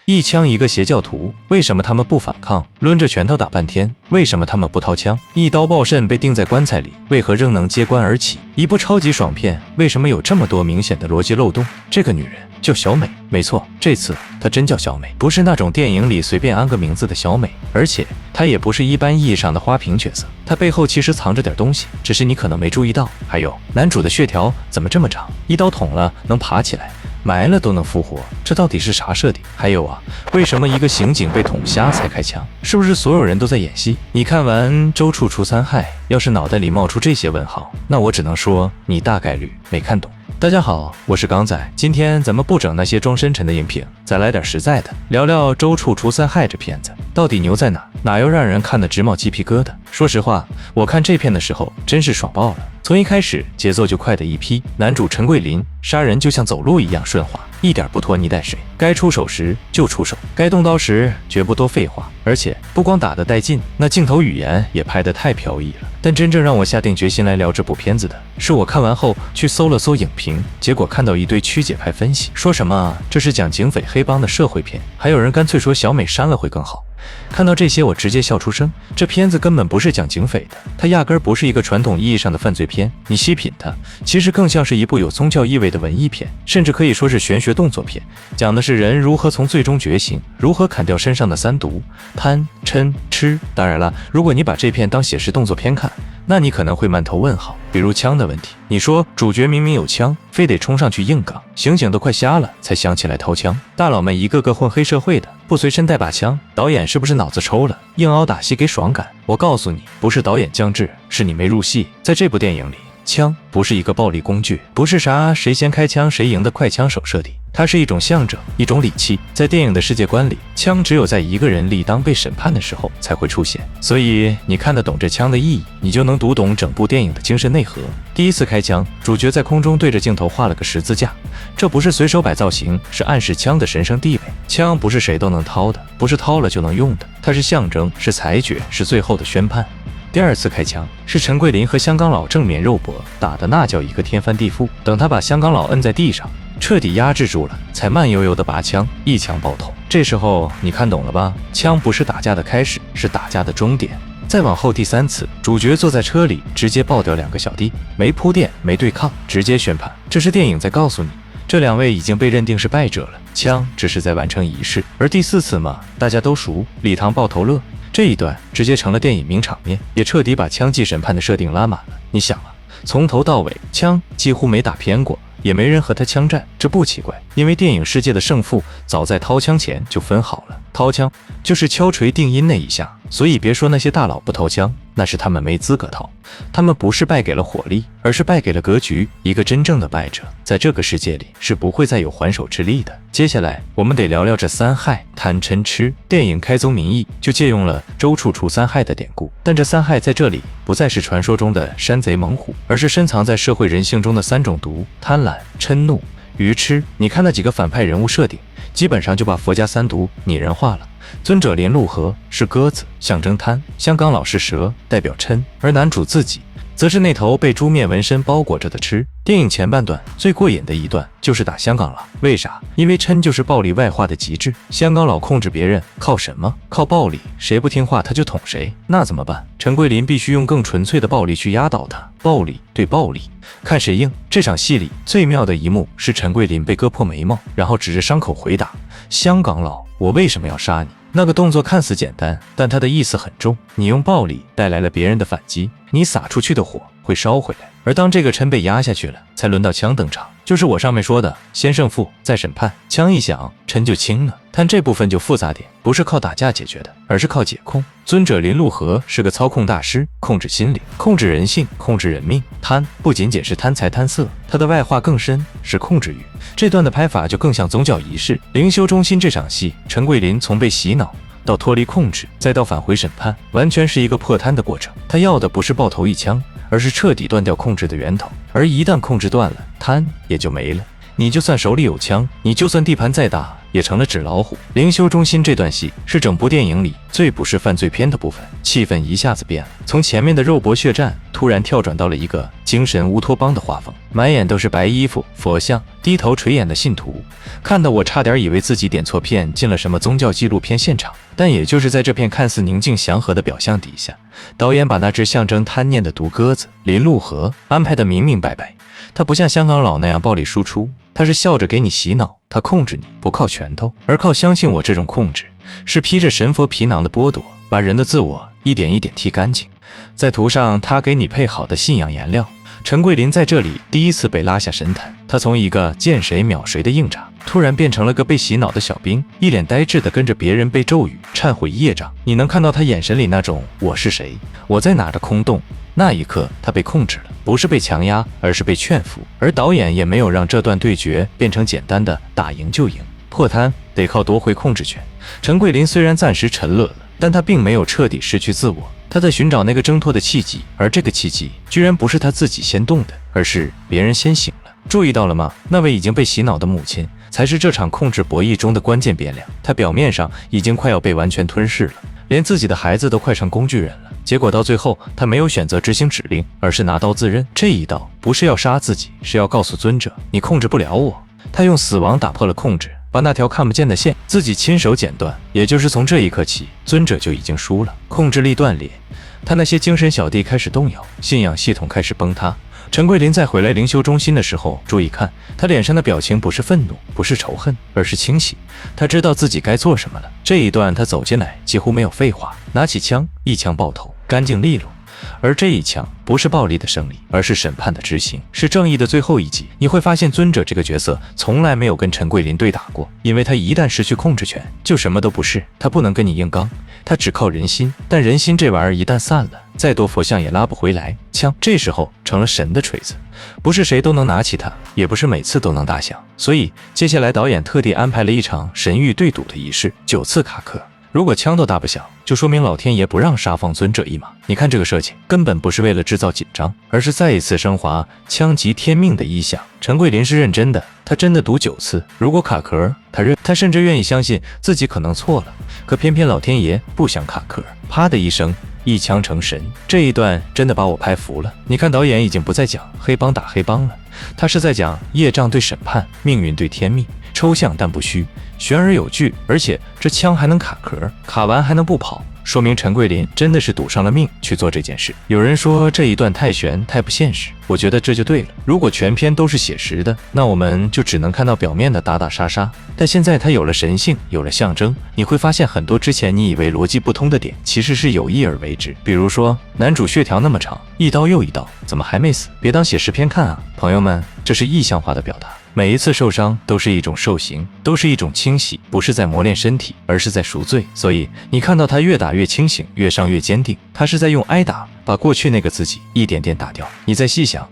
一枪一个邪教徒，为什么他们不反抗？抡着拳头打半天，为什么他们不掏枪？一刀爆肾被钉在棺材里，为何仍能揭棺而起？一部超级爽片，为什么有这么多明显的逻辑漏洞？这个女人叫小美，没错，这次她真叫小美，不是那种电影里随便安个名字的小美，而且她也不是一般意义上的花瓶角色，她背后其实藏着点东西，只是你可能没注意到。还有男主的血条怎么这么长？一刀捅了能爬起来，埋了都能复活，这到底是啥设定？还有啊，为什么一个刑警被捅瞎才开枪？是不是所有人都在演戏？你看完《周处除三害》，要是脑袋里冒出这些问号，那我只能说你大概率没看懂。大家好，我是刚仔，今天咱们不整那些装深沉的影评，再来点实在的，聊聊《周处除三害》这片子到底牛在哪又让人看得直冒鸡皮疙瘩。说实话，我看这片的时候真是爽爆了，从一开始节奏就快的一批，男主陈桂林杀人就像走路一样顺滑，一点不拖泥带水，该出手时就出手，该动刀时绝不多废话，而且不光打得带劲，那镜头语言也拍得太飘逸了。但真正让我下定决心来聊这部片子的，是我看完后去搜了搜影评，结果看到一堆曲解派分析，说什么这是讲警匪黑帮的社会片，还有人干脆说小美删了会更好。看到这些我直接笑出声，这片子根本不是讲警匪的，它压根儿不是一个传统意义上的犯罪片，你细品它，其实更像是一部有宗教意味的文艺片，甚至可以说是玄学动作片，讲的是人如何从最终觉醒，如何砍掉身上的三毒贪嗔痴。当然了，如果你把这片当写实动作片看，那你可能会满头问号，比如枪的问题。你说主角明明有枪，非得冲上去硬刚，刑警都快瞎了才想起来掏枪，大佬们一个个混黑社会的，不随身带把枪，导演是不是脑子抽了，硬凹打戏给爽感？我告诉你，不是导演降智，是你没入戏。在这部电影里，枪不是一个暴力工具，不是啥谁先开枪谁赢的快枪手设定，它是一种象征，一种礼器。在电影的世界观里，枪只有在一个人理当被审判的时候才会出现，所以你看得懂这枪的意义，你就能读懂整部电影的精神内核。第一次开枪，主角在空中对着镜头画了个十字架，这不是随手摆造型，是暗示枪的神圣地位。枪不是谁都能掏的，不是掏了就能用的，它是象征，是裁决，是最后的宣判。第二次开枪是陈桂林和香港佬正面肉搏，打的那叫一个天翻地覆，等他把香港佬摁在地上，彻底压制住了，才慢悠悠的拔枪，一枪爆头。这时候你看懂了吧？枪不是打架的开始，是打架的终点。再往后第三次，主角坐在车里直接爆掉两个小弟，没铺垫没对抗，直接宣判。这是电影在告诉你，这两位已经被认定是败者了，枪只是在完成仪式。而第四次嘛，大家都熟，礼堂爆头乐，这一段直接成了电影名场面，也彻底把枪技审判的设定拉满了。你想啊，从头到尾枪几乎没打偏过，也没人和他枪战，这不奇怪，因为电影世界的胜负早在掏枪前就分好了，掏枪就是敲锤定音那一下。所以别说那些大佬不掏枪，那是他们没资格掏，他们不是败给了火力，而是败给了格局。一个真正的败者在这个世界里是不会再有还手之力的。接下来我们得聊聊这三害：贪嗔痴。电影开宗明义就借用了周处除三害的典故，但这三害在这里不再是传说中的山贼猛虎，而是深藏在社会人性中的三种毒：贪婪、嗔怒、愚痴。你看那几个反派人物设定，基本上就把佛家三毒拟人化了。尊者林陆河是鸽子，象征贪；香港佬是蛇，代表嗔；而男主自己则是那头被猪面纹身包裹着的痴。电影前半段最过瘾的一段就是打香港佬，为啥？因为嗔就是暴力外化的极致，香港佬控制别人靠什么？靠暴力，谁不听话他就捅谁，那怎么办？陈桂林必须用更纯粹的暴力去压倒他，暴力对暴力，看谁硬。这场戏里最妙的一幕是陈桂林被割破眉毛，然后指着伤口回答：香港佬，我为什么要杀你？那个动作看似简单，但它的意思很重。你用暴力带来了别人的反击，你撒出去的火会烧回来。而当这个嗔被压下去了，才轮到枪登场，就是我上面说的先胜负再审判。枪一响，嗔就轻了，但这部分就复杂点，不是靠打架解决的，而是靠解控。尊者林陆河是个操控大师，控制心灵，控制人性，控制人命。贪不仅仅是贪财贪色，它的外化更深，是控制欲。这段的拍法就更像宗教仪式。灵修中心这场戏，陈桂林从被洗脑到脱离控制，再到返回审判，完全是一个破贪的过程。他要的不是爆头一枪，而是彻底断掉控制的源头。而一旦控制断了，贪也就没了。你就算手里有枪，你就算地盘再大，也成了纸老虎。灵修中心这段戏是整部电影里最不是犯罪片的部分，气氛一下子变了，从前面的肉搏血战突然跳转到了一个精神乌托邦的画风，满眼都是白衣服、佛像、低头垂眼的信徒，看得我差点以为自己点错片进了什么宗教纪录片现场。但也就是在这片看似宁静祥和的表象底下，导演把那只象征贪念的毒鸽子林陆河安排得明明白白。他不像香港佬那样暴力输出，他是笑着给你洗脑，他控制你不靠拳头，而靠相信我这种控制，是披着神佛皮囊的剥夺，把人的自我一点一点剔干净，再涂上他给你配好的信仰颜料。陈桂林在这里第一次被拉下神坛，他从一个见谁秒谁的硬轧，突然变成了个被洗脑的小兵，一脸呆滞的跟着别人背咒语忏悔业障。你能看到他眼神里那种我是谁，我在哪的空洞。那一刻他被控制了，不是被强压，而是被劝服。而导演也没有让这段对决变成简单的打赢就赢，破摊得靠夺回控制权。陈桂林虽然暂时沉沦了，但他并没有彻底失去自我，他在寻找那个挣脱的契机，而这个契机居然不是他自己先动的，而是别人先醒了。注意到了吗？那位已经被洗脑的母亲才是这场控制博弈中的关键变量，她表面上已经快要被完全吞噬了，连自己的孩子都快成工具人了。结果到最后，他没有选择执行指令，而是拿刀自刃。这一刀不是要杀自己，是要告诉尊者，你控制不了我。他用死亡打破了控制，把那条看不见的线自己亲手剪断。也就是从这一刻起，尊者就已经输了，控制力断裂，他那些精神小弟开始动摇，信仰系统开始崩塌。陈桂林在回来灵修中心的时候，注意看，他脸上的表情不是愤怒，不是仇恨，而是清醒。他知道自己该做什么了。这一段他走进来几乎没有废话，拿起枪一枪爆头，干净利落。而这一枪不是暴力的胜利，而是审判的执行，是正义的最后一击。你会发现尊者这个角色从来没有跟陈桂林对打过，因为他一旦失去控制权，就什么都不是。他不能跟你硬刚，他只靠人心，但人心这玩意儿一旦散了，再多佛像也拉不回来。枪这时候成了神的锤子，不是谁都能拿起它，也不是每次都能打响。所以接下来导演特地安排了一场神域对赌的仪式，9次卡壳。如果枪都打不响，就说明老天爷不让杀放尊者一马。你看这个设计根本不是为了制造紧张，而是再一次升华枪击天命的意象。陈桂林是认真的，他真的赌9次，如果卡壳，他甚至愿意相信自己可能错了。可偏偏老天爷不想卡壳，啪的一声，一枪成神。这一段真的把我拍服了。你看导演已经不再讲黑帮打黑帮了，他是在讲业障对审判，命运对天命，抽象但不虚，玄而有据。而且这枪还能卡壳，卡完还能不跑，说明陈桂林真的是赌上了命去做这件事。有人说这一段太悬太不现实，我觉得这就对了。如果全片都是写实的，那我们就只能看到表面的打打杀杀，但现在它有了神性，有了象征，你会发现很多之前你以为逻辑不通的点其实是有意而为之。比如说男主血条那么长，一刀又一刀，怎么还没死？别当写实片看啊，朋友们，这是意象化的表达。每一次受伤都是一种受刑，都是一种清洗，不是在磨练身体，而是在赎罪。所以你看到他越打越清醒，越伤越坚定，他是在用挨打把过去那个自己一点点打掉。你再细想，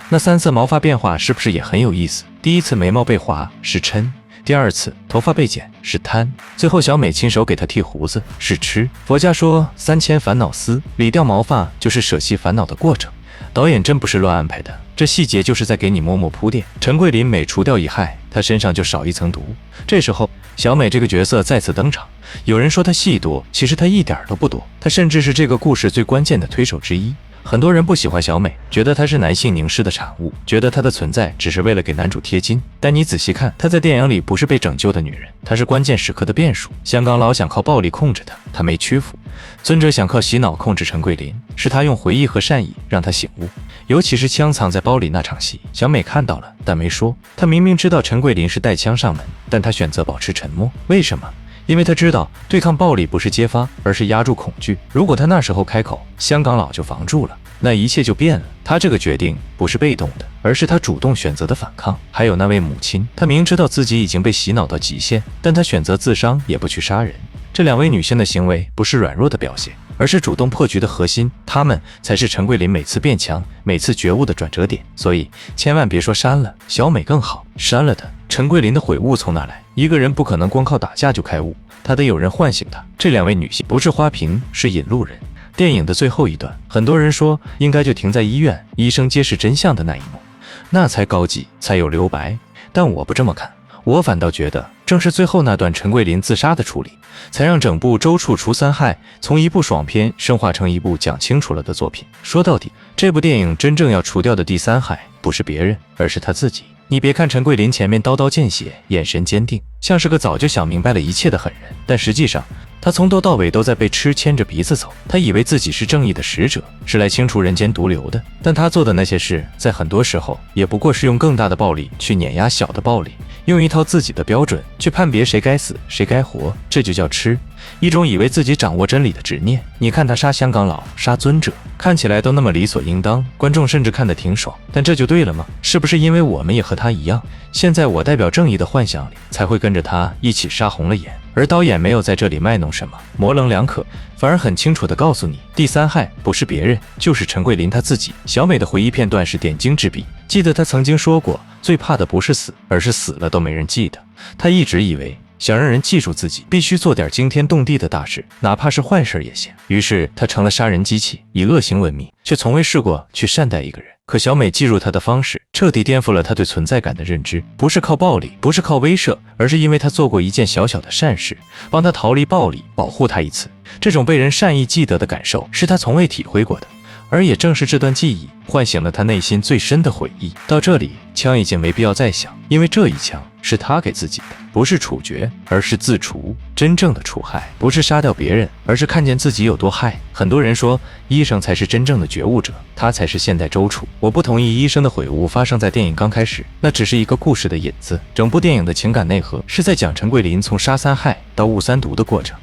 那3次毛发变化是不是也很有意思？第一次眉毛被划是嗔，第2次头发被剪是贪，最后小美亲手给他剃胡子是痴。佛家说3000烦恼丝，理掉毛发就是舍弃烦恼的过程。导演真不是乱安排的，这细节就是在给你默默铺垫。陈桂林每除掉一害，他身上就少一层毒。这时候小美这个角色再次登场，有人说她戏多，其实她一点都不多，她甚至是这个故事最关键的推手之一。很多人不喜欢小美，觉得她是男性凝视的产物，觉得她的存在只是为了给男主贴金。但你仔细看，她在电影里不是被拯救的女人，她是关键时刻的变数。香港佬想靠暴力控制她，她没屈服；尊者想靠洗脑控制陈桂林，是他用回忆和善意让她醒悟。尤其是枪藏在包里那场戏，小美看到了，但没说。她明明知道陈桂林是带枪上门，但她选择保持沉默。为什么？因为他知道对抗暴力不是揭发，而是压住恐惧。如果他那时候开口，香港佬就防住了，那一切就变了。他这个决定不是被动的，而是他主动选择的反抗。还有那位母亲，她明知道自己已经被洗脑到极限，但她选择自伤也不去杀人。这2位女性的行为不是软弱的表现，而是主动破局的核心。她们才是陈桂林每次变强、每次觉悟的转折点。所以千万别说删了，小美更好，删了的陈桂林的悔悟从哪来？一个人不可能光靠打架就开悟，他得有人唤醒他。这2位女性不是花瓶，是引路人。电影的最后一段，很多人说应该就停在医院，医生揭示真相的那一幕，那才高级，才有留白。但我不这么看，我反倒觉得正是最后那段陈桂林自杀的处理，才让整部周处除三害从一部爽片升华成一部讲清楚了的作品。说到底，这部电影真正要除掉的第三害不是别人，而是他自己。你别看陈桂林前面刀刀见血，眼神坚定，像是个早就想明白了一切的狠人，但实际上他从头到尾都在被吃牵着鼻子走。他以为自己是正义的使者，是来清除人间毒瘤的，但他做的那些事，在很多时候也不过是用更大的暴力去碾压小的暴力，用一套自己的标准去判别谁该死谁该活，这就叫吃，一种以为自己掌握真理的执念。你看他杀香港佬，杀尊者，看起来都那么理所应当，观众甚至看得挺爽，但这就对了吗？是不是因为我们也和他一样，现在我代表正义的幻想里，才会跟着他一起杀红了眼？而导演没有在这里卖弄什么模棱两可，反而很清楚地告诉你，第三害不是别人，就是陈桂林他自己。小美的回忆片段是点睛之笔，记得他曾经说过，最怕的不是死，而是死了都没人记得。他一直以为想让人记住自己，必须做点惊天动地的大事，哪怕是坏事也行。于是他成了杀人机器，以恶行闻名，却从未试过去善待一个人。可小美记住他的方式，彻底颠覆了他对存在感的认知，不是靠暴力，不是靠威慑，而是因为他做过一件小小的善事，帮他逃离暴力，保护他一次。这种被人善意记得的感受，是他从未体会过的。而也正是这段记忆唤醒了他内心最深的回忆。到这里，枪已经没必要再响，因为这一枪是他给自己的，不是处决，而是自除。真正的除害不是杀掉别人，而是看见自己有多害。很多人说医生才是真正的觉悟者，他才是现代周处。我不同意医生的悔悟发生在电影刚开始，那只是一个故事的引子。整部电影的情感内核是在讲陈桂林从杀三害到悟三毒的过程。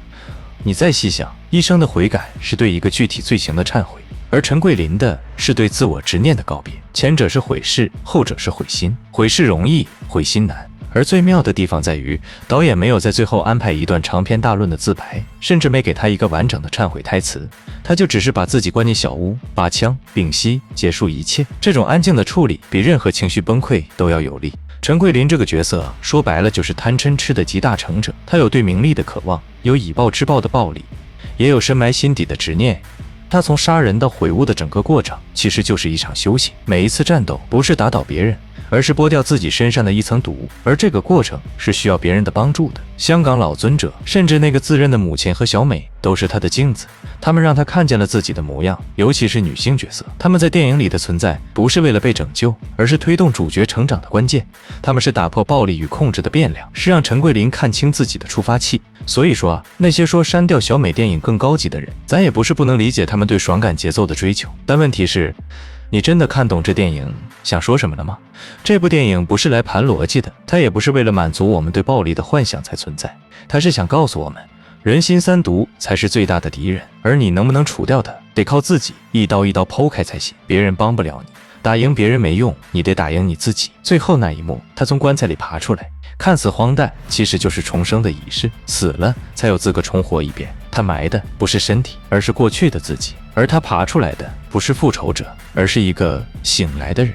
你再细想，医生的悔改是对一个具体罪行的忏悔，而陈桂林的是对自我执念的告别，前者是悔世，后者是悔心。悔世容易，悔心难。而最妙的地方在于，导演没有在最后安排一段长篇大论的自白，甚至没给他一个完整的忏悔台词，他就只是把自己关进小屋，拔枪，屏息，结束一切。这种安静的处理，比任何情绪崩溃都要有力。陈桂林这个角色，说白了就是贪嗔痴的集大成者，他有对名利的渴望，有以暴制暴的暴力，也有深埋心底的执念。他从杀人到悔悟的整个过程，其实就是一场修行。每一次战斗不是打倒别人，而是剥掉自己身上的一层毒，而这个过程是需要别人的帮助的。香港老尊者，甚至那个自认的母亲和小美，都是他的镜子，他们让他看见了自己的模样。尤其是女性角色，他们在电影里的存在，不是为了被拯救，而是推动主角成长的关键。他们是打破暴力与控制的变量，是让陈桂林看清自己的触发器。所以说那些说删掉小美电影更高级的人，咱也不是不能理解他们对爽感节奏的追求，但问题是，你真的看懂这电影想说什么了吗？这部电影不是来盘逻辑的，它也不是为了满足我们对暴力的幻想才存在，它是想告诉我们，人心三毒才是最大的敌人，而你能不能除掉它，得靠自己一刀一刀剖开才行，别人帮不了你，打赢别人没用，你得打赢你自己。最后那一幕，他从棺材里爬出来，看似荒诞，其实就是重生的仪式，死了才有资格重活一遍。他埋的不是身体，而是过去的自己，而他爬出来的不是复仇者，而是一个醒来的人。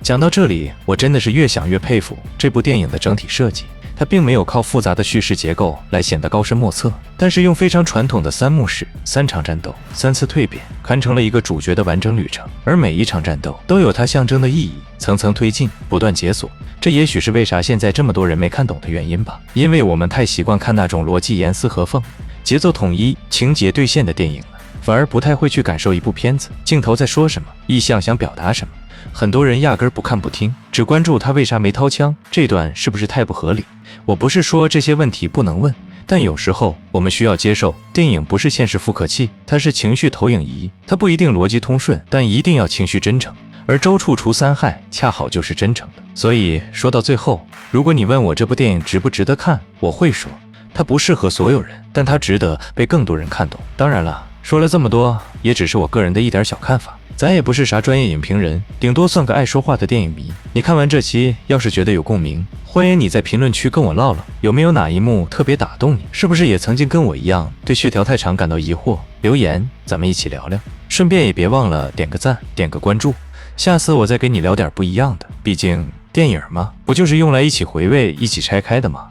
讲到这里，我真的是越想越佩服这部电影的整体设计。它并没有靠复杂的叙事结构来显得高深莫测，但是用非常传统的三幕式、3场战斗、3次蜕变，看成了一个主角的完整旅程。而每一场战斗都有它象征的意义，层层推进，不断解锁。这也许是为啥现在这么多人没看懂的原因吧，因为我们太习惯看那种逻辑严丝合缝、节奏统一、情节兑现的电影了，反而不太会去感受一部片子镜头在说什么，意象想表达什么。很多人压根不看不听，只关注他为啥没掏枪，这段是不是太不合理？我不是说这些问题不能问，但有时候我们需要接受，电影不是现实复刻器，它是情绪投影仪，它不一定逻辑通顺，但一定要情绪真诚。而周处除三害恰好就是真诚的。所以说到最后，如果你问我这部电影值不值得看，我会说它不适合所有人，但它值得被更多人看懂。当然了，说了这么多，也只是我个人的一点小看法，咱也不是啥专业影评人，顶多算个爱说话的电影迷。你看完这期，要是觉得有共鸣，欢迎你在评论区跟我唠唠，有没有哪一幕特别打动你？是不是也曾经跟我一样对血条太长感到疑惑？留言咱们一起聊聊，顺便也别忘了点个赞，点个关注，下次我再给你聊点不一样的。毕竟电影嘛，不就是用来一起回味、一起拆开的吗？